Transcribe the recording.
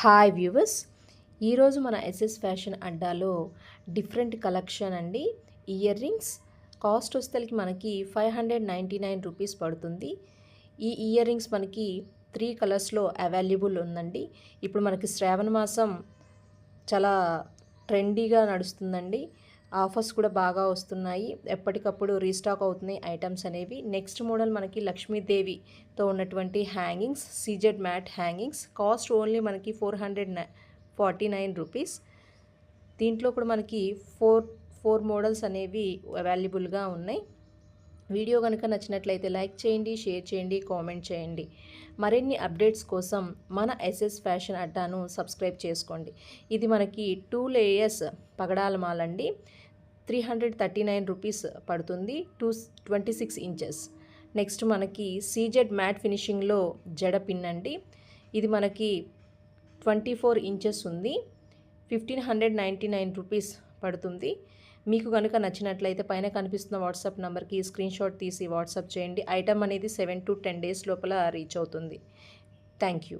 Hi viewers, ఈరోజు మన SS fashion అడ్డాలో different collection అండి. ఇయర్ రింగ్స్ కాస్ట్ వస్తేకి మనకి 599 రూపీస్ పడుతుంది. ఈ ఇయర్ రింగ్స్ మనకి 3 కలర్స్లో అవైలబుల్ ఉందండి. ఇప్పుడు మనకి శ్రావణ మాసం చాలా ట్రెండీగా నడుస్తుందండి. ఆఫర్స్ కూడా బాగా వస్తున్నాయి. ఎప్పటికప్పుడు రీస్టాక్ అవుతున్నాయి ఐటమ్స్ అనేవి. నెక్స్ట్ మోడల్ మనకి లక్ష్మీదేవితో ఉన్నటువంటి hangings, CZ mat hangings. Cost only మనకి 449 రూపీస్. దీంట్లో కూడా మనకి ఫోర్ మోడల్స్ అనేవి అవైలబుల్గా ఉన్నాయి. వీడియో కనుక నచ్చినట్లయితే లైక్ చేయండి, షేర్ చేయండి, కామెంట్ చేయండి. మరిన్ని అప్డేట్స్ కోసం మన ఎస్ఎస్ ఫ్యాషన్ అడ్డాను సబ్స్క్రైబ్ చేసుకోండి. ఇది మనకి 2 లేయర్స్ పగడాల మాల అండి. 339 రూపీస్ పడుతుంది. 26 ఇంచెస్. నెక్స్ట్ మనకి సీజెడ్ మ్యాట్ ఫినిషింగ్లో జడ పిన్ అండి. ఇది మనకి 24 ఇంచెస్ ఉంది. 1599 రూపీస్ పడుతుంది. మీకు కనుక నచ్చినట్లయితే పైన కనిపిస్తున్న వాట్సాప్ నెంబర్కి స్క్రీన్ షాట్ తీసి వాట్సాప్ చేయండి. ఐటమ్ అనేది 7 to 10 డేస్ లోపల రీచ్ అవుతుంది. Thank you.